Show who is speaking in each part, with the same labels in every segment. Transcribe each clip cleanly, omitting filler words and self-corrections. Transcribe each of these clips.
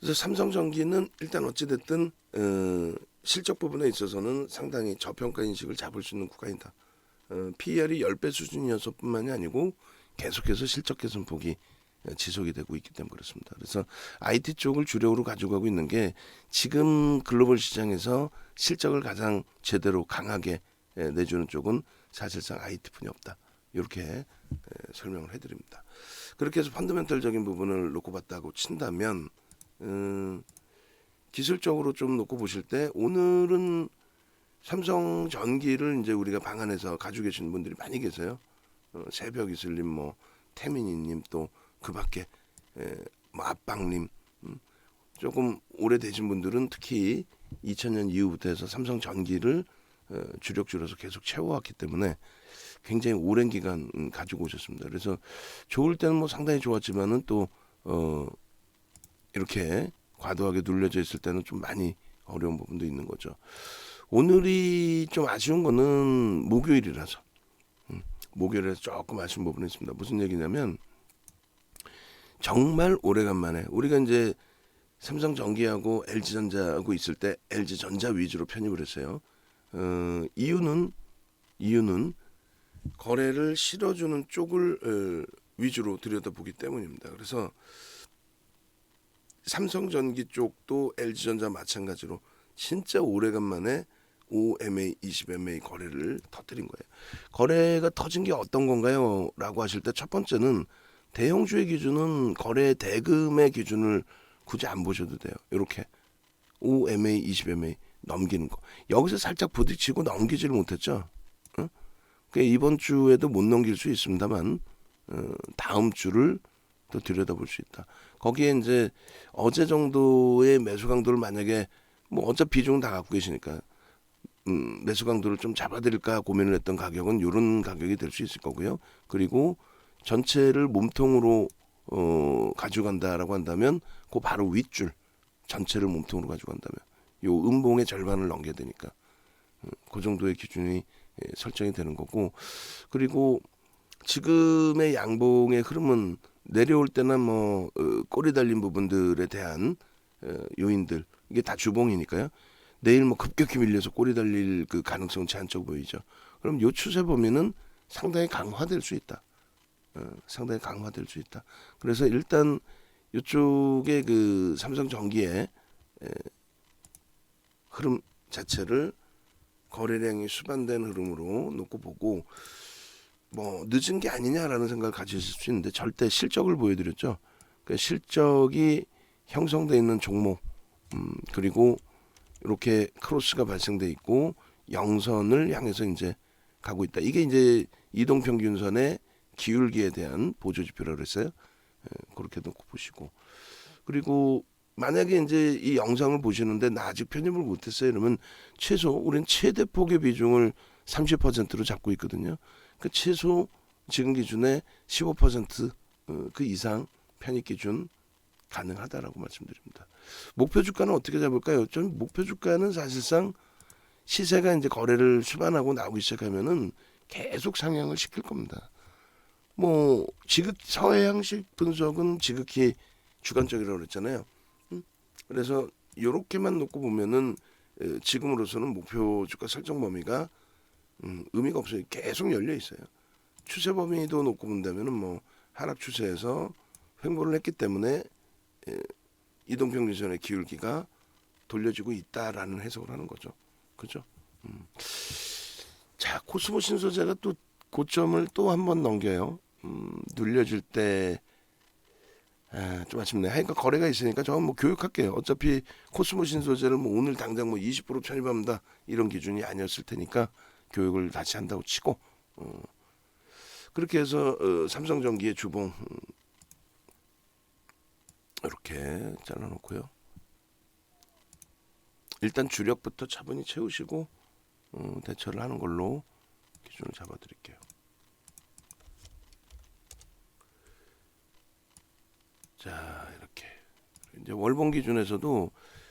Speaker 1: 그래서 삼성전기는 일단 어찌됐든 실적 부분에 있어서는 상당히 저평가 인식을 잡을 수 있는 구간이다. PER이 10배 수준이어서 뿐만이 아니고 계속해서 실적 개선폭이 지속이 되고 있기 때문에 그렇습니다. 그래서 IT 쪽을 주력으로 가져가고 있는 게 지금 글로벌 시장에서 실적을 가장 제대로 강하게 내주는 쪽은 사실상 IT뿐이 없다. 이렇게 설명을 해드립니다. 그렇게 해서 펀더멘털적인 부분을 놓고 봤다고 친다면 기술적으로 좀 놓고 보실 때 오늘은 삼성전기를 이제 우리가 방안에서 가지고 계시는 분들이 많이 계세요. 새벽 이슬님, 뭐 태민이님, 또 그밖에 뭐 압박님, 조금 오래되신 분들은 특히 2000년 이후부터 해서 삼성전기를 주력주로서 계속 채워왔기 때문에 굉장히 오랜 기간 가지고 오셨습니다. 그래서 좋을 때는 뭐 상당히 좋았지만은 또 이렇게 과도하게 눌려져 있을 때는 좀 많이 어려운 부분도 있는 거죠. 오늘이 좀 아쉬운 거는 목요일이라서 목요일에서 조금 아쉬운 부분이 있습니다. 무슨 얘기냐면 정말 오래간만에 우리가 이제 삼성전기하고 LG전자하고 있을 때 LG전자 위주로 편입을 했어요. 이유는 거래를 실어주는 쪽을 위주로 들여다보기 때문입니다. 그래서 삼성전기 쪽도 LG전자 마찬가지로 진짜 오래간만에 5MA, 20MA 거래를 터뜨린 거예요. 거래가 터진 게 어떤 건가요? 라고 하실 때 첫 번째는 대형주의 기준은 거래 대금의 기준을 굳이 안 보셔도 돼요. 이렇게 5MA, 20MA 넘기는 거. 여기서 살짝 부딪히고 넘기지를 못했죠. 응? 이번 주에도 못 넘길 수 있습니다만 다음 주를 또 들여다볼 수 있다. 거기에 이제 어제 정도의 매수 강도를 만약에 뭐 어차피 비중은 다 갖고 계시니까 매수 강도를 좀 잡아드릴까 고민을 했던 가격은 이런 가격이 될 수 있을 거고요. 그리고 전체를 몸통으로 가져간다라고 한다면 그 바로 윗줄 전체를 몸통으로 가져간다면 요 음봉의 절반을 넘겨야 되니까 그 정도의 기준이 설정이 되는 거고, 그리고 지금의 양봉의 흐름은 내려올 때나 뭐 꼬리 달린 부분들에 대한 요인들, 이게 다 주봉이니까요. 내일 뭐 급격히 밀려서 꼬리 달릴 그 가능성은 제한적으로 보이죠. 그럼 요 추세 범위는 상당히 강화될 수 있다. 상당히 강화될 수 있다. 그래서 일단 이쪽에 그 삼성전기의 흐름 자체를 거래량이 수반된 흐름으로 놓고 보고, 뭐 늦은 게 아니냐라는 생각을 가지실 수 있는데 절대 실적을 보여드렸죠. 그 실적이 형성돼 있는 종목, 그리고 이렇게 크로스가 발생돼 있고 영선을 향해서 이제 가고 있다. 이게 이제 이동평균선의 기울기에 대한 보조지표라고 그랬어요. 그렇게 놓고 보시고, 그리고 만약에 이제 이 영상을 보시는데 나 아직 편입을 못했어요. 이러면 최소 우리는 최대 폭의 비중을 30%로 잡고 있거든요. 그 최소 지금 기준에 15%그 이상 편입 기준 가능하다라고 말씀드립니다. 목표 주가는 어떻게 잡을까요? 좀 목표 주가는 사실상 시세가 이제 거래를 수반하고 나오기 시작하면은 계속 상향을 시킬 겁니다. 뭐 서해양식 분석은 지극히 주관적이라고 그랬잖아요. 그래서 이렇게만 놓고 보면은 지금으로서는 목표 주가 설정 범위가 의미가 없어요. 계속 열려 있어요. 추세 범위도 놓고 본다면은 뭐 하락 추세에서 횡보를 했기 때문에 이동평균선의 기울기가 돌려지고 있다라는 해석을 하는 거죠. 그죠? 자, 코스모 신소재가 또 고점을 또 한 번 넘겨요. 눌려질 때 좀 아쉽네. 하니까 거래가 있으니까 저는 뭐 교육할게요. 어차피 코스모 신소재를 뭐 오늘 당장 뭐 20% 편입합니다 이런 기준이 아니었을 테니까 교육을 다시 한다고 치고, 그렇게 해서 삼성전기의 주봉 이렇게 잘라놓고요. 일단 주력부터 차분히 채우시고 대처를 하는 걸로 기준을 잡아드릴게요. 자, 이렇게 이제 월봉 기준에서도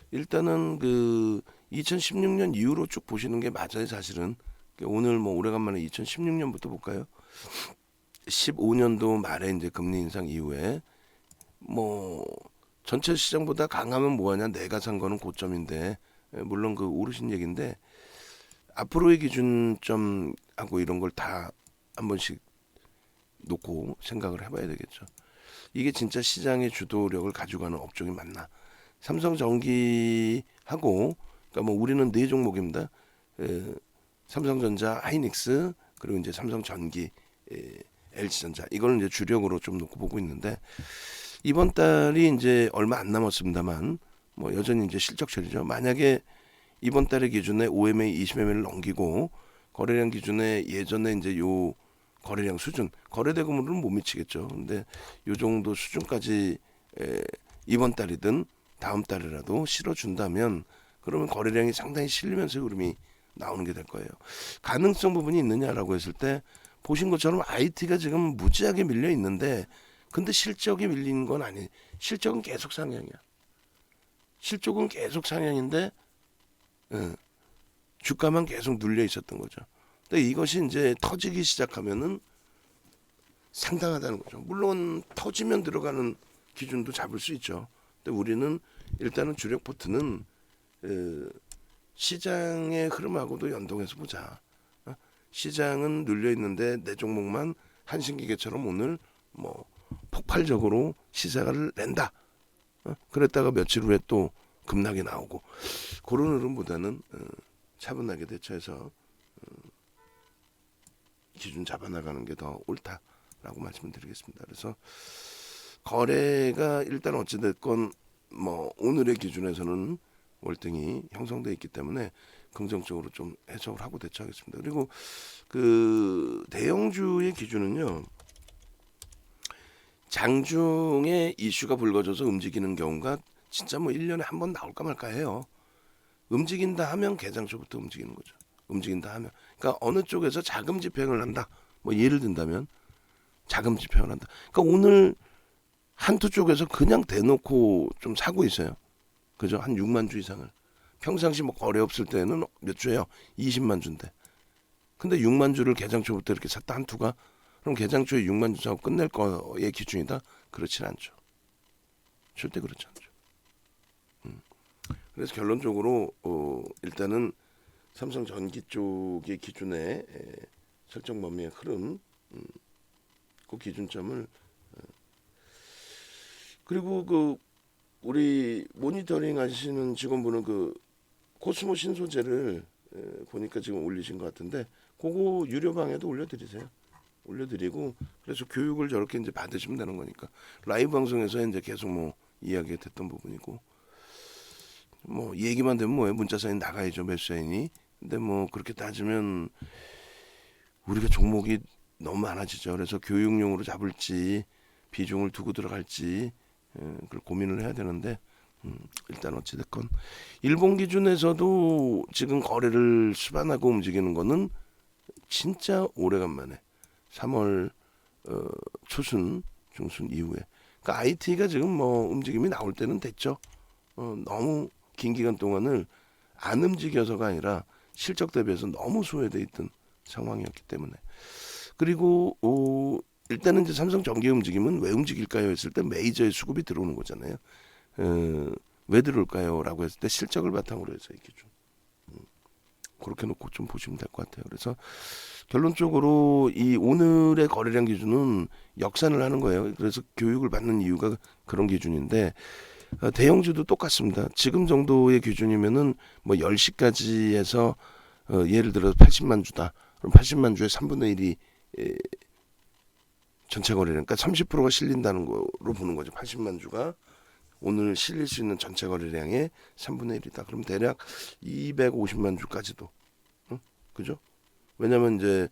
Speaker 1: 일단은 그 2016년 이후로 쭉 보시는 게 맞아요. 사실은 오늘 뭐 오래간만에 2016년부터 볼까요? 15년도 말에 이제 금리 인상 이후에 뭐 전체 시장보다 강하면 뭐하냐, 내가 산 거는 고점인데, 물론 그 오르신 얘기인데 앞으로의 기준점하고 이런 걸 다 한 번씩 놓고 생각을 해봐야 되겠죠. 이게 진짜 시장의 주도력을 가져가는 업종이 맞나? 삼성전기하고, 그러니까 뭐 우리는 네 종목입니다. 삼성전자, 하이닉스, 그리고 이제 삼성전기, LG전자, 이걸 이제 주력으로 좀 놓고 보고 있는데, 이번 달이 이제 얼마 안 남았습니다만 뭐 여전히 이제 실적철이죠. 만약에 이번 달의 기준에 OMA 20매매를 넘기고 거래량 기준에 예전에 이제 요 거래량 수준, 거래대금으로는 못 미치겠죠. 근데 요 정도 수준까지 이번 달이든 다음 달이라도 실어준다면, 그러면 거래량이 상당히 실리면서 흐름이 나오는 게 될 거예요. 가능성 부분이 있느냐라고 했을 때, 보신 것처럼 IT가 지금 무지하게 밀려 있는데, 근데 실적이 밀리는 건 아니. 실적은 계속 상향이야. 실적은 계속 상향인데 주가만 계속 눌려 있었던 거죠. 근데 이것이 이제 터지기 시작하면은 상당하다는 거죠. 물론 터지면 들어가는 기준도 잡을 수 있죠. 근데 우리는 일단은 주력 포트는 시장의 흐름하고도 연동해서 보자. 시장은 눌려 있는데 내 종목만 한신기계처럼 오늘 뭐 폭발적으로 시세를 낸다. 그랬다가 며칠 후에 또 급락이 나오고, 그런 흐름보다는 차분하게 대처해서 기준 잡아나가는 게 더 옳다라고 말씀을 드리겠습니다. 그래서 거래가 일단 어찌됐건 뭐 오늘의 기준에서는 월등히 형성돼 있기 때문에 긍정적으로 좀 해석을 하고 대처하겠습니다. 그리고 그 대형주의 기준은요, 장중에 이슈가 불거져서 움직이는 경우가 진짜 뭐 1년에 한 번 나올까 말까 해요. 움직인다 하면 개장초부터 움직이는 거죠. 움직인다 하면. 그러니까 어느 쪽에서 자금 집행을 한다. 뭐 예를 든다면 자금 집행을 한다. 그러니까 오늘 한두 쪽에서 그냥 대놓고 좀 사고 있어요. 그죠? 한 6만 주 이상을. 평상시 뭐 거래 없을 때는 몇 주예요? 20만 주인데. 근데 6만 주를 개장초부터 이렇게 샀다 한 투가, 그럼 개장초에 6만 주 사고 끝낼 거의 기준이다? 그렇진 않죠. 절대 그렇지 않죠. 그래서 결론적으로 일단은 삼성전기 쪽의 기준의 설정 범위의 흐름, 그 기준점을, 그리고 그 우리 모니터링 하시는 직원분은 그 코스모 신소재를 보니까 지금 올리신 것 같은데, 그거 유료방에도 올려드리세요. 올려드리고, 그래서 교육을 저렇게 이제 받으시면 되는 거니까. 라이브 방송에서 이제 계속 뭐 이야기가 됐던 부분이고, 뭐 얘기만 되면 뭐예요? 문자 사인 나가야죠, 매수사인이. 근데 뭐 그렇게 따지면 우리가 종목이 너무 많아지죠. 그래서 교육용으로 잡을지 비중을 두고 들어갈지 그걸 고민을 해야 되는데, 일단 어찌됐건 일본 기준에서도 지금 거래를 수반하고 움직이는 거는 진짜 오래간만에 3월 초순 중순 이후에, 그러니까 IT가 지금 뭐 움직임이 나올 때는 됐죠. 너무 긴 기간 동안을 안 움직여서가 아니라 실적 대비해서 너무 소외돼 있던 상황이었기 때문에. 그리고 일단은 이제 삼성전기 움직임은 왜 움직일까요 했을 때 메이저의 수급이 들어오는 거잖아요. 왜 들어올까요? 라고 했을 때 실적을 바탕으로 해서 이 기준. 그렇게 놓고 좀 보시면 될 것 같아요. 그래서 결론적으로 이 오늘의 거래량 기준은 역산을 하는 거예요. 그래서 교육을 받는 이유가 그런 기준인데, 대형주도 똑같습니다. 지금 정도의 기준이면은 뭐 10시까지 해서 예를 들어서 80만 주다. 그럼 80만 주의 3분의 1이 전체 거래량, 그러니까 30%가 실린다는 거로 보는 거죠. 80만 주가 오늘 실릴 수 있는 전체 거래량의 3분의 1이다. 그럼 대략 250만 주까지도. 그죠? 왜냐면 이제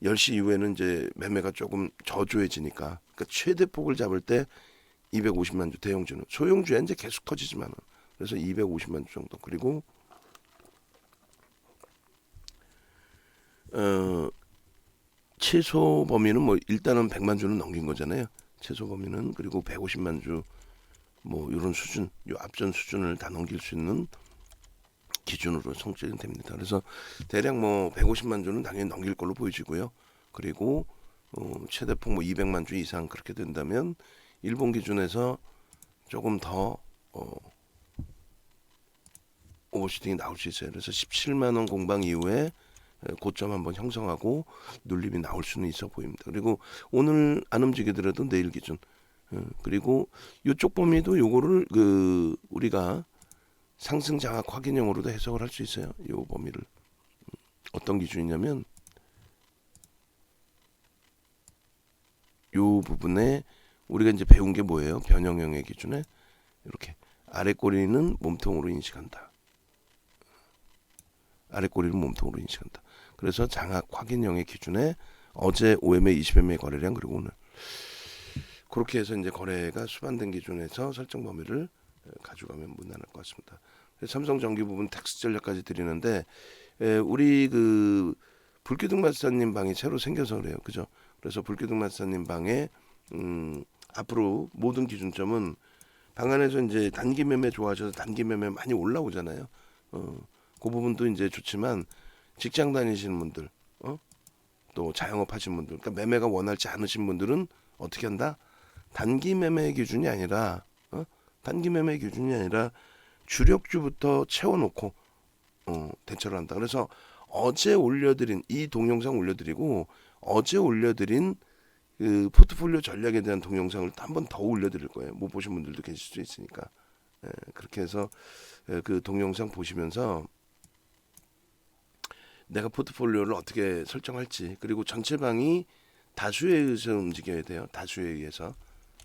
Speaker 1: 10시 이후에는 이제 매매가 조금 저조해지니까. 그러니까 최대 폭을 잡을 때 250만 주 대형주는, 소형주에 이제 계속 터지지만은, 그래서 250만 주 정도. 그리고 최소 범위는 뭐 일단은 100만 주는 넘긴 거잖아요. 최소 범위는. 그리고 150만 주 뭐 이런 수준, 요 앞전 수준을 다 넘길 수 있는 기준으로 성질이 됩니다. 그래서 대략 뭐 150만 주는 당연히 넘길 걸로 보여지고요. 그리고 최대폭 뭐 200만 주 이상 그렇게 된다면 일본 기준에서 조금 더 오버슈팅이 나올 수 있어요. 그래서 17만 원 공방 이후에 고점 한번 형성하고 눌림이 나올 수는 있어 보입니다. 그리고 오늘 안 움직이더라도 내일 기준 그리고 이쪽 범위도 요거를 우리가 상승 장악 확인형으로도 해석을 할 수 있어요. 요 범위를 어떤 기준이냐면 요 부분에 우리가 이제 배운 게 뭐예요? 변형형의 기준에 이렇게 아래 꼬리는 몸통으로 인식한다. 아래 꼬리는 몸통으로 인식한다. 그래서 장악 확인형의 기준에 어제 OMA 20MA 거래량 그리고 오늘 그렇게 해서 이제 거래가 수반된 기준에서 설정 범위를 가져가면 무난할 것 같습니다. 삼성전기 부분 텍스 전략까지 드리는데 우리 불기둥 마스터님 방이 새로 생겨서 그래요. 그죠? 그래서 불기둥 마스터님 방에 앞으로 모든 기준점은 방 안에서 이제 단기 매매 좋아하셔서 단기 매매 많이 올라오잖아요. 그 부분도 이제 좋지만 직장 다니시는 분들, 또 자영업 하시는 분들, 그러니까 매매가 원활치 않으신 분들은 어떻게 한다? 단기 매매 기준이 아니라 주력주부터 채워놓고 대처를 한다. 그래서 어제 올려드린 이 동영상 올려드리고 어제 올려드린 그 포트폴리오 전략에 대한 동영상을 한 번 더 올려드릴 거예요. 못 보신 분들도 계실 수 있으니까 그렇게 해서 그 동영상 보시면서 내가 포트폴리오를 어떻게 설정할지 그리고 전체 방이 다수에 의해서 움직여야 돼요. 다수에 의해서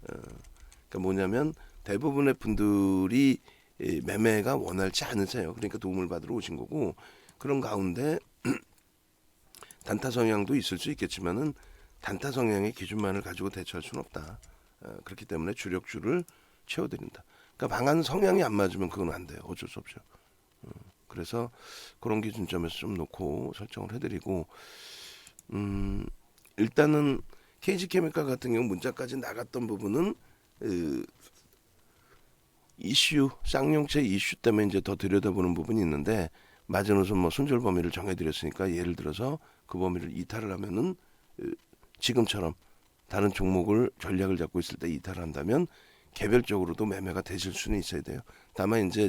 Speaker 1: 그러니까 뭐냐면 대부분의 분들이 매매가 원활치 않으세요. 그러니까 도움을 받으러 오신 거고 그런 가운데 단타 성향도 있을 수 있겠지만은 단타 성향의 기준만을 가지고 대처할 수는 없다. 그렇기 때문에 주력주를 채워드린다. 그러니까 방안 성향이 안 맞으면 그건 안 돼요. 어쩔 수 없죠. 그래서 그런 기준점에서 좀 놓고 설정을 해드리고 일단은 KG케미칼 같은 경우 문자까지 나갔던 부분은 이슈 쌍용체 이슈 때문에 이제 더 들여다보는 부분이 있는데 마지노선 뭐 손절 범위를 정해드렸으니까 예를 들어서 그 범위를 이탈을 하면은 지금처럼 다른 종목을 전략을 잡고 있을 때 이탈을 한다면 개별적으로도 매매가 되실 수는 있어야 돼요. 다만 이제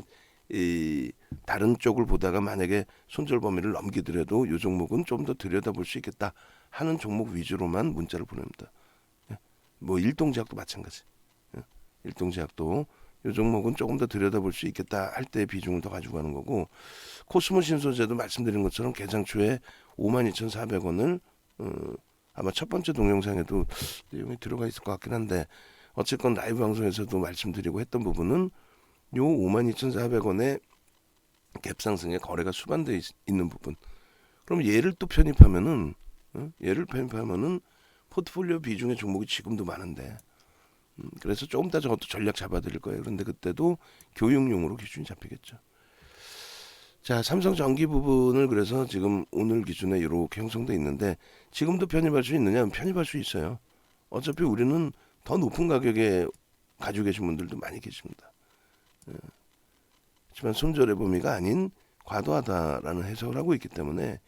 Speaker 1: 다른 쪽을 보다가 만약에 손절 범위를 넘기더라도 이 종목은 좀 더 들여다볼 수 있겠다 하는 종목 위주로만 문자를 보냅니다. 뭐 일동제약도 마찬가지. 일동제약도 이 종목은 조금 더 들여다볼 수 있겠다 할 때 비중을 더 가지고 가는 거고 코스모 신소재도 말씀드린 것처럼 개장 초에 52,400원을 아마 첫 번째 동영상에도 내용이 들어가 있을 것 같긴 한데 어쨌건 라이브 방송에서도 말씀드리고 했던 부분은 요 52,400원의 갭상승의 거래가 수반되어 있는 부분. 그럼 얘를 또 편입하면은 포트폴리오 비중의 종목이 지금도 많은데 그래서 조금 더 저것도 전략 잡아드릴 거예요. 그런데 그때도 교육용으로 기준이 잡히겠죠. 자, 삼성전기 부분을 그래서 지금 오늘 기준에 이렇게 형성돼 있는데 지금도 편입할 수 있느냐? 편입할 수 있어요. 어차피 우리는 더 높은 가격에 가지고 계신 분들도 많이 계십니다. 하지만 손절의 범위가 아닌 과도하다라는 해석을 하고 있기 때문에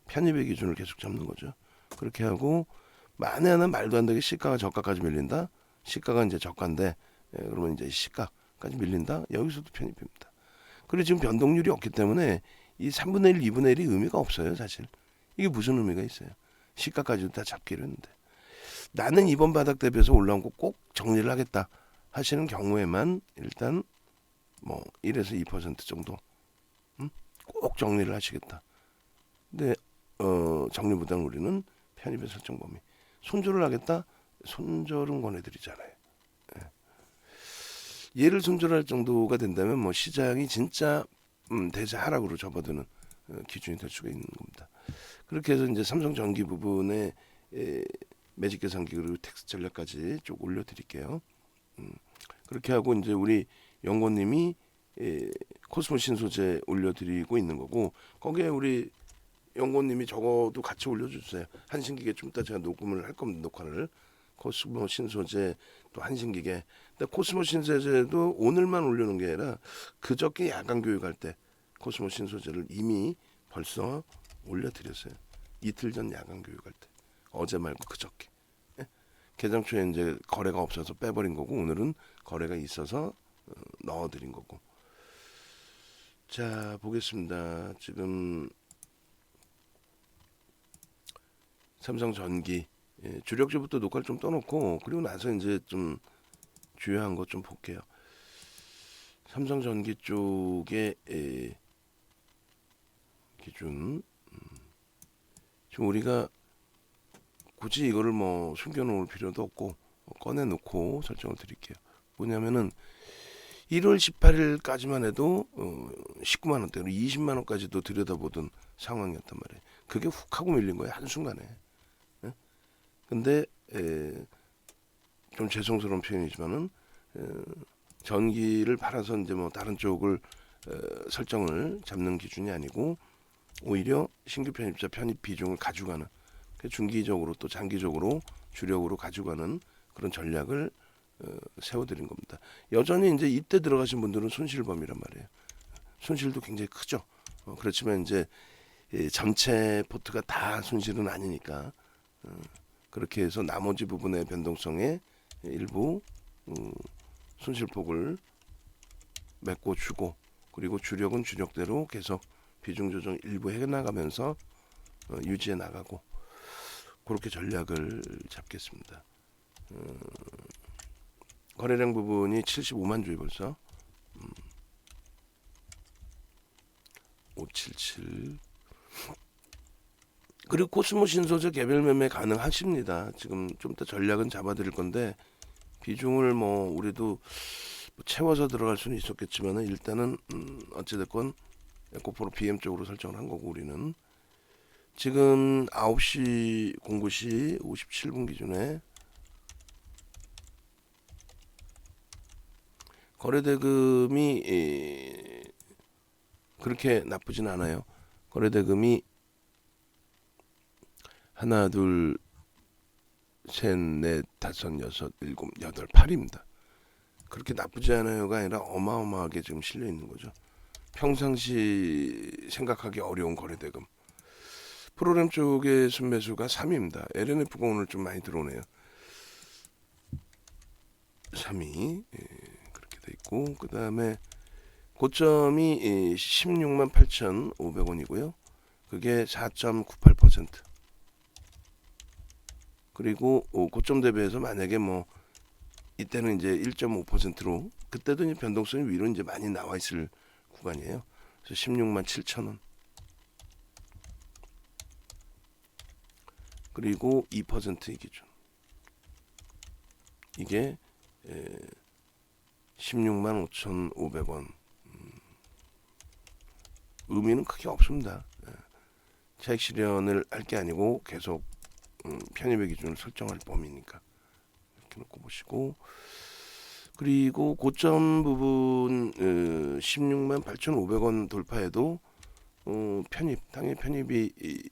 Speaker 1: 편입의 기준을 계속 잡는 거죠. 그렇게 하고 만에 하나 말도 안 되게 시가가 저가까지 밀린다. 시가가 이제 저가인데 그러면 이제 시가까지 밀린다. 여기서도 편입입니다. 그리고 지금 변동률이 없기 때문에 이 3분의 1, 2분의 1이 의미가 없어요. 사실 이게 무슨 의미가 있어요. 시가까지도 다 잡기로 했는데 나는 이번 바닥 대비해서 올라온 거 꼭 정리를 하겠다 하시는 경우에만 일단 뭐 1에서 2% 정도 꼭 정리를 하시겠다. 근데 정리보다는 우리는 편입의 설정 범위 손절을 하겠다. 손절은 권해드리잖아요. 얘를 손절할 정도가 된다면 뭐 시장이 진짜 대세 하락으로 접어드는 기준이 될 수가 있는 겁니다. 그렇게 해서 이제 삼성전기 부분에 매직 계산기 그리고 텍스 전략까지 쭉 올려드릴게요. 그렇게 하고 이제 우리 연구원님이 코스모 신소재 올려드리고 있는 거고 거기에 우리 연구원님이 적어도 같이 올려주세요. 한신기계 좀 이따 제가 녹음을 할 겁니다. 녹화를. 코스모 신소재 또 한신기계. 근데 코스모 신소재도 오늘만 올려놓은 게 아니라 그저께 야간 교육할 때 코스모 신소재를 이미 벌써 올려드렸어요. 이틀 전 야간 교육할 때. 어제 말고 그저께. 개장 초에 이제 거래가 없어서 빼버린 거고, 오늘은 거래가 있어서 넣어드린 거고. 자, 보겠습니다. 지금 삼성전기, 주력주부터 녹화를 좀 떠놓고, 그리고 나서 이제 좀 주요한 것 좀 볼게요. 삼성전기 쪽에 기준, 지금 우리가 굳이 이거를 뭐 숨겨놓을 필요도 없고 꺼내놓고 설정을 드릴게요. 뭐냐면은 1월 18일까지만 해도 19만 원대, 20만 원까지도 들여다보던 상황이었단 말이에요. 그게 훅 하고 밀린 거예요, 한순간에. 예? 근데 좀 죄송스러운 표현이지만은 전기를 팔아서 이제 뭐 다른 쪽을 설정을 잡는 기준이 아니고, 오히려 신규 편입자 편입 비중을 가져가는, 중기적으로 또 장기적으로 주력으로 가져가는 그런 전략을 세워드린 겁니다. 여전히 이제 이때 들어가신 분들은 손실범이란 말이에요. 손실도 굉장히 크죠. 그렇지만 이제 전체 포트가 다 손실은 아니니까, 그렇게 해서 나머지 부분의 변동성에 일부 손실폭을 메꿔주고, 그리고 주력은 주력대로 계속 비중 조정 일부 해나가면서 유지해 나가고, 그렇게 전략을 잡겠습니다. 거래량 부분이 75만 주에 벌써 577. 그리고 코스모 신소재 개별 매매 가능하십니다. 지금 좀 더 전략은 잡아드릴 건데, 비중을 뭐 우리도 채워서 들어갈 수는 있었겠지만 일단은 어찌됐건 에코프로 BM 쪽으로 설정을 한 거고, 우리는 지금 9시 09시 57분 기준에 거래대금이 그렇게 나쁘진 않아요. 거래대금이 하나, 둘, 셋, 넷, 다섯, 여섯, 일곱, 여덟, 8입니다. 그렇게 나쁘지 않아요가 아니라 어마어마하게 지금 실려 있는 거죠. 평상시 생각하기 어려운 거래대금. 프로그램 쪽의 순매수가 3입니다. LNF가 오늘 좀 많이 들어오네요. 3위 그렇게 돼 있고, 그 다음에 고점이 16만 8,500원이고요. 그게 4.98%. 그리고 고점 대비해서 만약에 뭐 이때는 이제 1.5%로, 그때도 이제 변동성이 위로 이제 많이 나와 있을 구간이에요. 그래서 16만 7천원. 그리고 2%의 기준. 이게 16만 5,500원. 의미는 크게 없습니다. 차익 실현을 할 게 아니고 계속 편입의 기준을 설정할 범위니까 이렇게 놓고 보시고, 그리고 고점 부분 16만 8,500원 돌파해도 당연히 편입이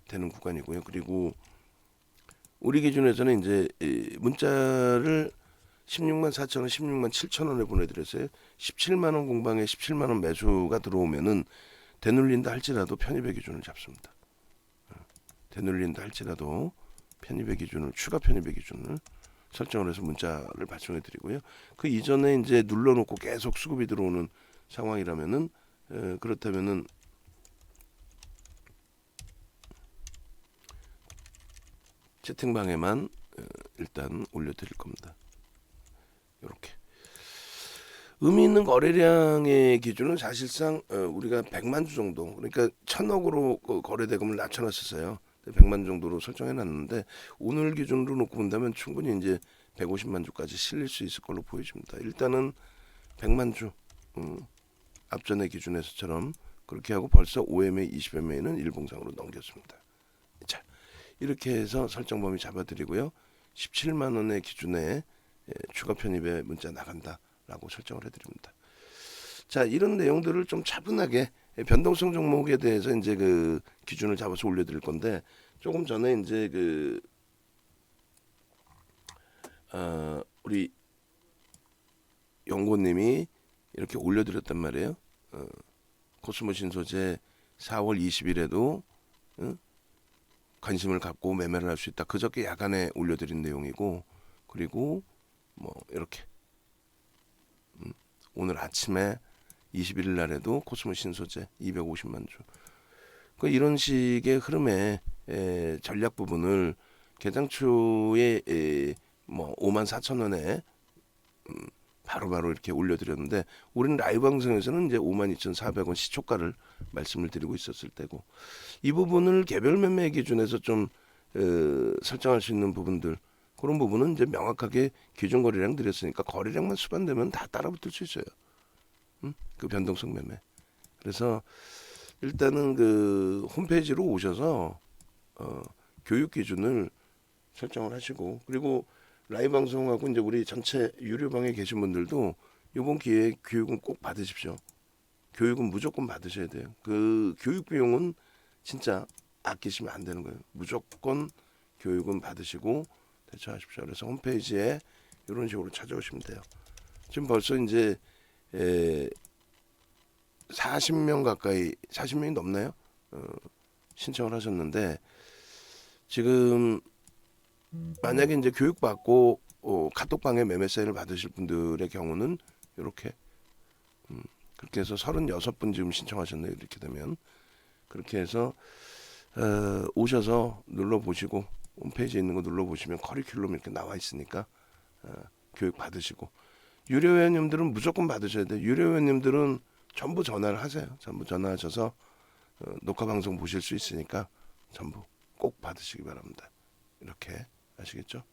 Speaker 1: 되는 구간이고요. 그리고 우리 기준에서는 이제 문자를 16만 4천원, 16만 7천원에 보내드렸어요. 17만 원 공방에 17만 원 매수가 들어오면은 되눌린다 할지라도 편입의 기준을 잡습니다. 되눌린다 할지라도 편입의 기준을, 추가 편입의 기준을 설정을 해서 문자를 발송해 드리고요. 그 이전에 이제 눌러놓고 계속 수급이 들어오는 상황이라면은 그렇다면은 채팅방에만 일단 올려드릴 겁니다. 이렇게 의미 있는 거래량의 기준은 사실상 우리가 100만 주 정도, 그러니까 1,000억으로 거래대금을 낮춰놨었어요. 100만 정도로 설정해 놨는데, 오늘 기준으로 놓고 본다면 충분히 이제 150만 주까지 실릴 수 있을 걸로 보여집니다. 일단은 100만 주 앞전의 기준에서처럼 그렇게 하고 벌써 5MA, 20MA는 일봉상으로 넘겼습니다. 자, 이렇게 해서 설정 범위 잡아드리고요. 17만 원의 기준에 추가 편입에 문자 나간다라고 설정을 해드립니다. 자, 이런 내용들을 좀 차분하게, 변동성 종목에 대해서 이제 그 기준을 잡아서 올려드릴 건데, 조금 전에 이제 우리 연구원님이 이렇게 올려드렸단 말이에요. 코스모 신소재 4월 20일에도 관심을 갖고 매매를 할 수 있다. 그저께 야간에 올려드린 내용이고, 그리고 뭐 이렇게 오늘 아침에 21일 날에도 코스모 신소재 250만 주. 그 이런 식의 흐름의 전략 부분을 개장 초에 뭐 5만 4천 원에 바로바로 이렇게 올려드렸는데, 우리는 라이브 방송에서는 이제 52,400원 시초가를 말씀을 드리고 있었을 때고, 이 부분을 개별 매매 기준에서 좀 설정할 수 있는 부분들, 그런 부분은 이제 명확하게 기준 거래량 드렸으니까 거래량만 수반되면 다 따라붙을 수 있어요. 그 변동성 매매. 그래서 일단은 그 홈페이지로 오셔서 교육 기준을 설정을 하시고, 그리고 라이브 방송하고 이제 우리 전체 유료방에 계신 분들도 이번 기회에 교육은 꼭 받으십시오. 교육은 무조건 받으셔야 돼요. 그 교육 비용은 진짜 아끼시면 안 되는 거예요. 무조건 교육은 받으시고 대처하십시오. 그래서 홈페이지에 이런 식으로 찾아오시면 돼요. 지금 벌써 이제 40명 가까이, 40명이 넘나요? 신청을 하셨는데, 지금 만약에 이제 교육받고 카톡방에 매매 사인을 받으실 분들의 경우는 이렇게 그렇게 해서 36분 지금 신청하셨네요. 이렇게 되면 그렇게 해서 오셔서 눌러보시고, 홈페이지에 있는 거 눌러보시면 커리큘럼 이렇게 나와 있으니까 교육 받으시고, 유료 회원님들은 무조건 받으셔야 돼요. 유료 회원님들은 전부 전화를 하세요. 전부 전화하셔서 녹화 방송 보실 수 있으니까 전부 꼭 받으시기 바랍니다. 이렇게 아시겠죠?